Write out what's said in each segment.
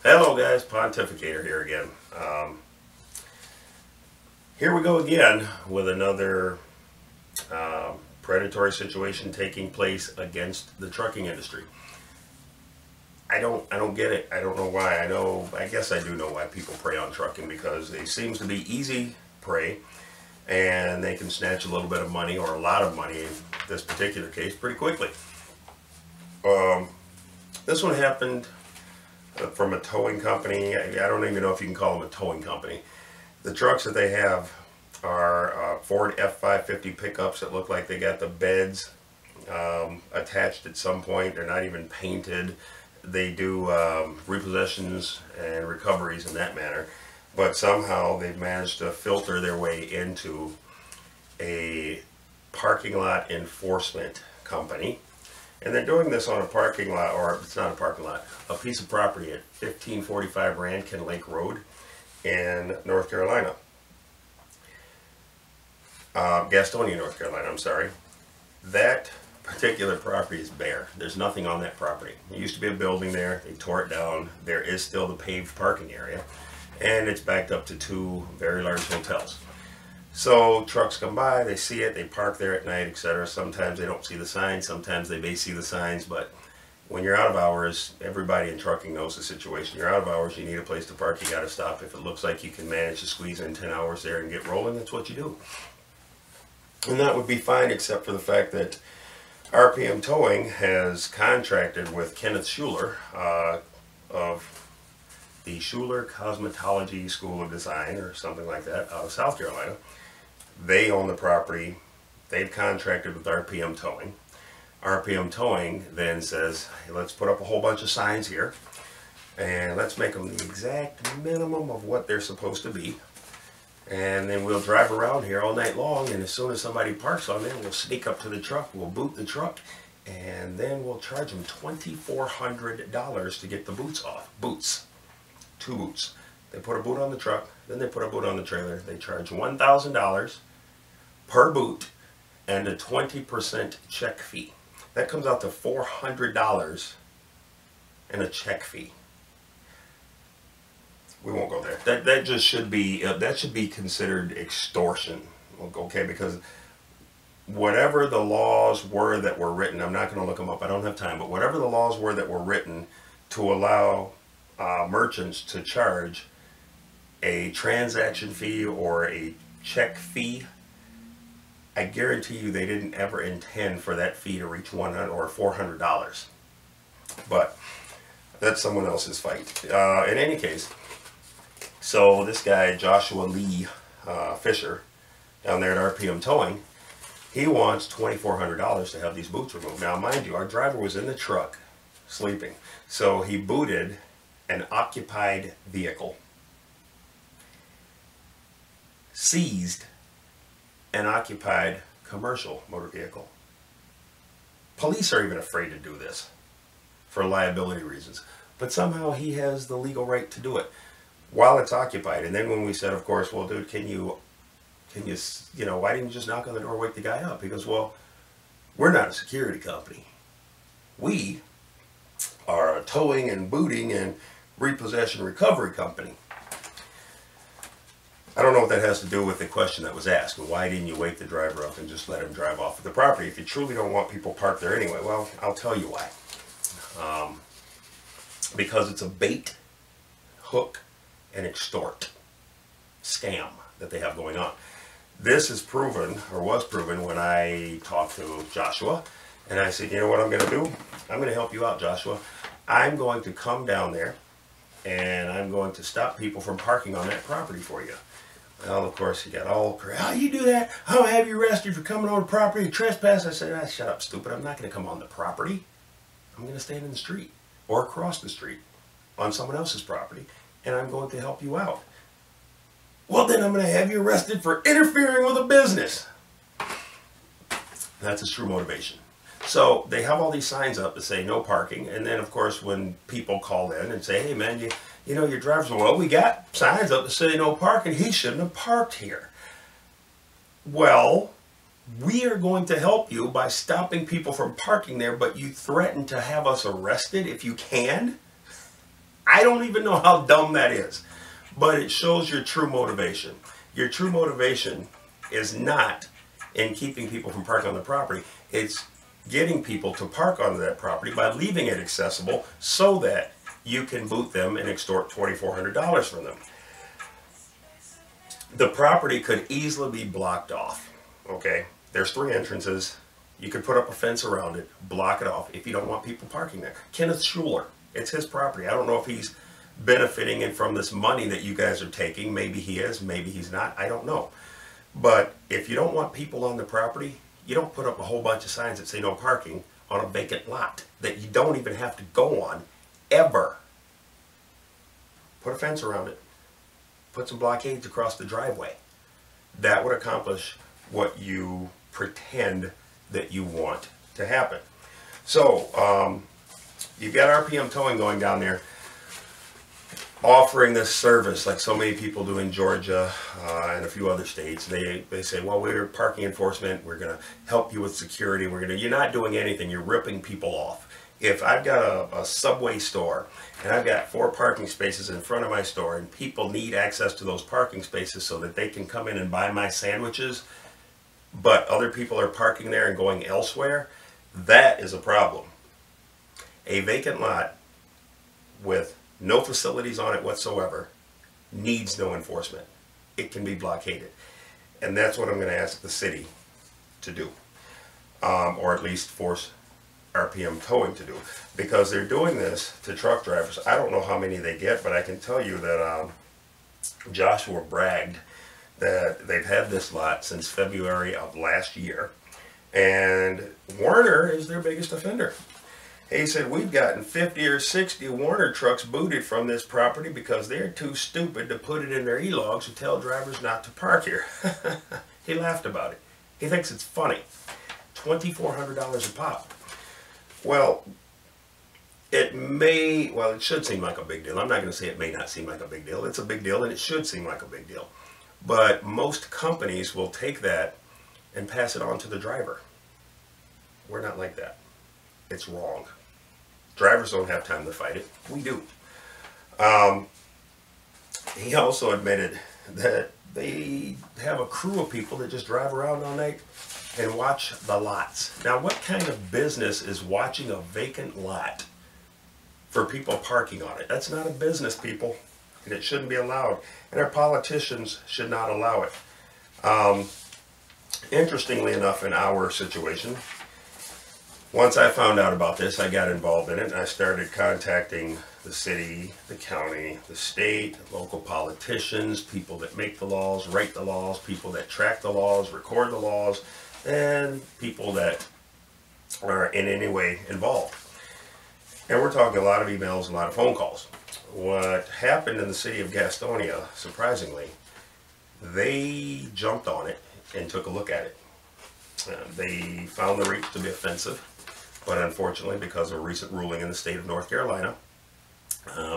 Hello guys, Pontificator here again. Here we go again with another predatory situation taking place against the trucking industry. I don't get it. I don't know why. I guess I do know why people prey on trucking, because it seems to be easy prey and they can snatch a little bit of money, or a lot of money in this particular case, pretty quickly. This one happened from a towing company. I don't even know if you can call them a towing company. The trucks that they have are Ford F-550 pickups that look like they got the beds attached at some point. They're not even painted. They do repossessions and recoveries in that manner, but somehow they've managed to filter their way into a parking lot enforcement company. And they're doing this on a parking lot, or it's not a parking lot, a piece of property at 1545 Rankin Lake Road in North Carolina. Gastonia, North Carolina, I'm sorry. That particular property is bare. There's nothing on that property. There used to be a building there. They tore it down. There is still the paved parking area, and it's backed up to two very large hotels. So trucks come by, they see it, they park there at night, etc. Sometimes they don't see the signs, sometimes they may see the signs, but when you're out of hours, everybody in trucking knows the situation. You're out of hours, you need a place to park, you got to stop. If it looks like you can manage to squeeze in 10 hours there and get rolling, that's what you do. And that would be fine, except for the fact that RPM Towing has contracted with Kenneth Shuler of the Shuler Cosmetology School of Design, or something like that, out of South Carolina. They own the property. They've contracted with RPM Towing. RPM Towing then says, hey, let's put up a whole bunch of signs here, and let's make them the exact minimum of what they're supposed to be. And then we'll drive around here all night long, and as soon as somebody parks on there, we'll sneak up to the truck, we'll boot the truck, and then we'll charge them $2,400 to get the boots off. Boots. 2 boots. They put a boot on the truck, then they put a boot on the trailer. They charge $1,000 per boot and a 20% check fee. That comes out to $400 and a check fee. We won't go there. That just should be considered extortion. Okay, because whatever the laws were that were written, I'm not going to look them up, I don't have time, but whatever the laws were that were written to allow merchants to charge a transaction fee or a check fee, I guarantee you they didn't ever intend for that fee to reach $100 or $400. But that's someone else's fight. In any case, so this guy, Joshua Lee Fisher, down there at RPM Towing, he wants $2,400 to have these boots removed. Now, mind you, our driver was in the truck sleeping, so he booted an occupied vehicle, seized an occupied commercial motor vehicle. Police are even afraid to do this for liability reasons, but somehow he has the legal right to do it while it's occupied. And then when we said, of course, well, dude, can you, why didn't you just knock on the door, wake the guy up? He goes, well, we're not a security company. We are a towing and booting and repossession recovery company. I don't know what that has to do with the question that was asked. Why didn't you wake the driver up and just let him drive off of the property if you truly don't want people parked there anyway? Well, I'll tell you why. Because it's a bait, hook, and extort scam that they have going on. This is proven, or was proven, when I talked to Joshua, and I said, you know what I'm going to do? I'm going to help you out, Joshua. I'm going to come down there, and I'm going to stop people from parking on that property for you. Well, of course, he got all crazy. How you do that? I'm going to have you arrested for coming on the property and trespass. I said, shut up, stupid. I'm not going to come on the property. I'm going to stand in the street or across the street on someone else's property, and I'm going to help you out. Well, then I'm going to have you arrested for interfering with a business. That's his true motivation. So they have all these signs up that say no parking, and then, of course, when people call in and say, hey, man, you know, your driver's, well, we got signs up that say no parking. He shouldn't have parked here. Well, we are going to help you by stopping people from parking there, but you threaten to have us arrested if you can? I don't even know how dumb that is, but it shows your true motivation. Your true motivation is not in keeping people from parking on the property. It's getting people to park onto that property by leaving it accessible so that you can boot them and extort $2,400 from them. The property could easily be blocked off. Okay, there's 3 entrances. You could put up a fence around it, block it off if you don't want people parking there. Kenneth Shuler, it's his property. I don't know if he's benefiting from this money that you guys are taking. Maybe he is, maybe he's not. I don't know. But if you don't want people on the property, you don't put up a whole bunch of signs that say no parking on a vacant lot that you don't even have to go on ever. Put a fence around it. Put some blockades across the driveway. That would accomplish what you pretend that you want to happen. So, you've got RPM Towing going down there, offering this service like so many people do in Georgia and a few other states. They say, well, we're parking enforcement, we're going to help you with security, you're not doing anything, you're ripping people off. If I've got a Subway store and I've got 4 parking spaces in front of my store and people need access to those parking spaces so that they can come in and buy my sandwiches, but other people are parking there and going elsewhere, that is a problem. A vacant lot with no facilities on it whatsoever needs no enforcement. It can be blockaded. And that's what I'm going to ask the city to do. Or at least force RPM Towing to do. Because they're doing this to truck drivers. I don't know how many they get, but I can tell you that Joshua bragged that they've had this lot since February of last year. And Warner is their biggest offender. He said, we've gotten 50 or 60 Warner trucks booted from this property because they're too stupid to put it in their e-logs to tell drivers not to park here. He laughed about it. He thinks it's funny. $2,400 a pop. Well, it should seem like a big deal. I'm not going to say it may not seem like a big deal. It's a big deal and it should seem like a big deal. But most companies will take that and pass it on to the driver. We're not like that. It's wrong. Drivers don't have time to fight it. We do. He also admitted that they have a crew of people that just drive around all night and watch the lots. Now, what kind of business is watching a vacant lot for people parking on it? That's not a business, people, and it shouldn't be allowed. And our politicians should not allow it. Interestingly enough, in our situation, once I found out about this, I got involved in it, and I started contacting the city, the county, the state, local politicians, people that make the laws, write the laws, people that track the laws, record the laws, and people that are in any way involved. And we're talking a lot of emails, a lot of phone calls. What happened in the city of Gastonia, surprisingly, they jumped on it and took a look at it. They found the rates to be offensive. But unfortunately, because of a recent ruling in the state of North Carolina,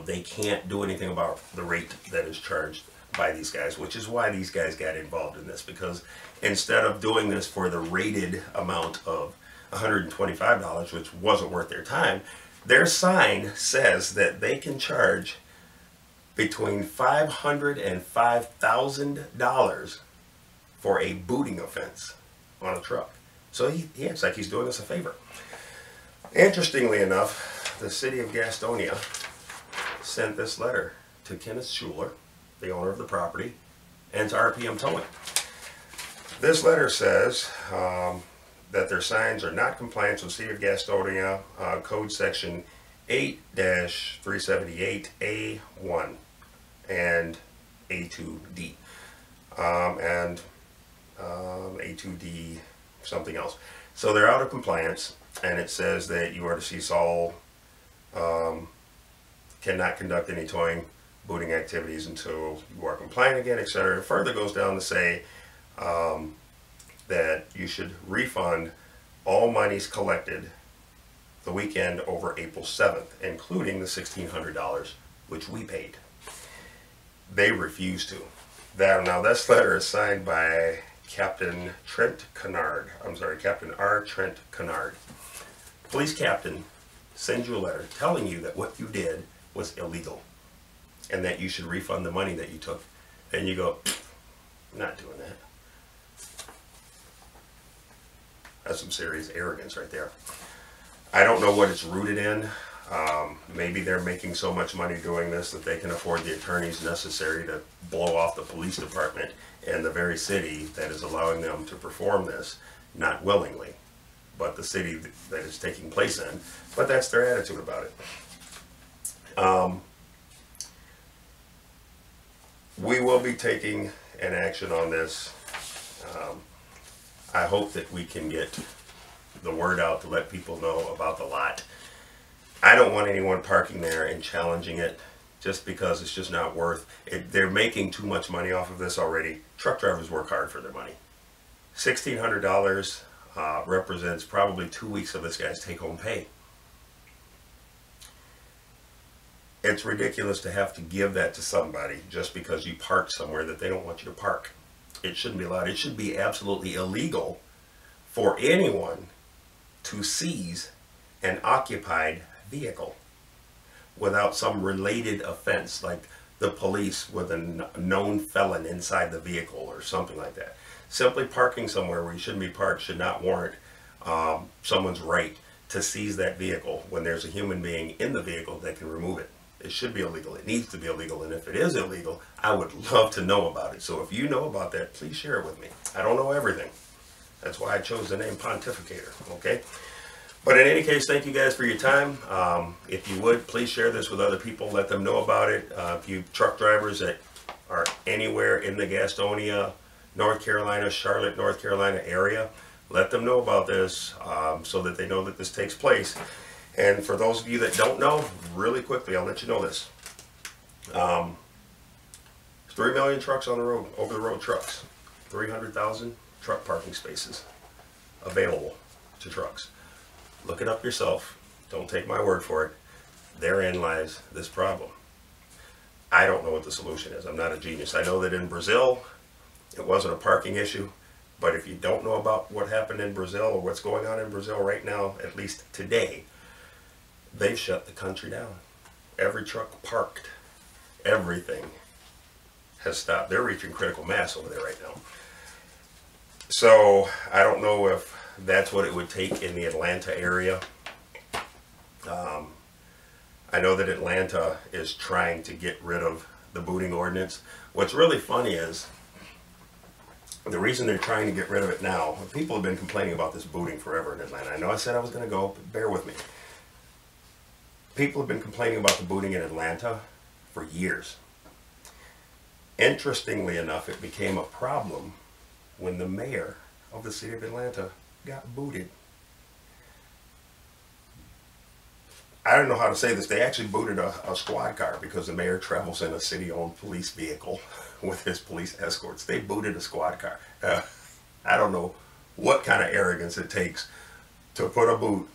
they can't do anything about the rate that is charged by these guys, which is why these guys got involved in this. Because instead of doing this for the rated amount of $125, which wasn't worth their time, their sign says that they can charge between $500 and $5,000 for a booting offense on a truck. So he acts like he's doing us a favor. Interestingly enough, the city of Gastonia sent this letter to Kenneth Shuler, the owner of the property, and to RPM Towing. This letter says that their signs are not compliant with City of Gastonia Code Section 8-378A1 and A2D. And A2D something else. So they're out of compliance, and it says that you are to cease all, cannot conduct any towing, booting activities until you are compliant again, etc. It further goes down to say that you should refund all monies collected the weekend over April 7th, including the $1,600, which we paid. They refuse to. Now this letter is signed by Captain R. Trent Kennard. Police captain sends you a letter telling you that what you did was illegal and that you should refund the money that you took, then you go, I'm not doing that. That's some serious arrogance right there. I don't know what it's rooted in. Maybe they're making so much money doing this that they can afford the attorneys necessary to blow off the police department and the very city that is allowing them to perform this, not willingly, but the city that it's taking place in. But that's their attitude about it. We will be taking an action on this. I hope that we can get the word out to let people know about the lot. I don't want anyone parking there and challenging it just because it's just not worth it. They're making too much money off of this already. Truck drivers work hard for their money. $1,600 represents probably 2 weeks of this guy's take-home pay. It's ridiculous to have to give that to somebody just because you parked somewhere that they don't want you to park. It shouldn't be allowed. It should be absolutely illegal for anyone to seize an occupied vehicle without some related offense, like the police with a known felon inside the vehicle or something like that. Simply parking somewhere where you shouldn't be parked should not warrant someone's right to seize that vehicle when there's a human being in the vehicle that can remove it. It should be illegal. It needs to be illegal. And if it is illegal, I would love to know about it. So if you know about that, please share it with me. I don't know everything. That's why I chose the name Pontificator, okay? But in any case, thank you guys for your time. If you would, please share this with other people. Let them know about it. If you truck drivers that are anywhere in the Gastonia, North Carolina, Charlotte, North Carolina area, let them know about this so that they know that this takes place. And for those of you that don't know, really quickly, I'll let you know this. 3 million trucks on the road, over-the-road trucks. 300,000 truck parking spaces available to trucks. Look it up yourself. Don't take my word for it. Therein lies this problem. I don't know what the solution is. I'm not a genius. I know that in Brazil, it wasn't a parking issue. But if you don't know about what happened in Brazil or what's going on in Brazil right now, at least today, they've shut the country down. Every truck parked. Everything has stopped. They're reaching critical mass over there right now. So I don't know if that's what it would take in the Atlanta area. I know that Atlanta is trying to get rid of the booting ordinance. What's really funny is the reason they're trying to get rid of it now, people have been complaining about this booting forever in Atlanta. I know I said I was going to go, but bear with me. People have been complaining about the booting in Atlanta for years. Interestingly enough, it became a problem when the mayor of the city of Atlanta got booted. I don't know how to say this. They actually booted a squad car because the mayor travels in a city-owned police vehicle with his police escorts. They booted a squad car. I don't know what kind of arrogance it takes to put a boot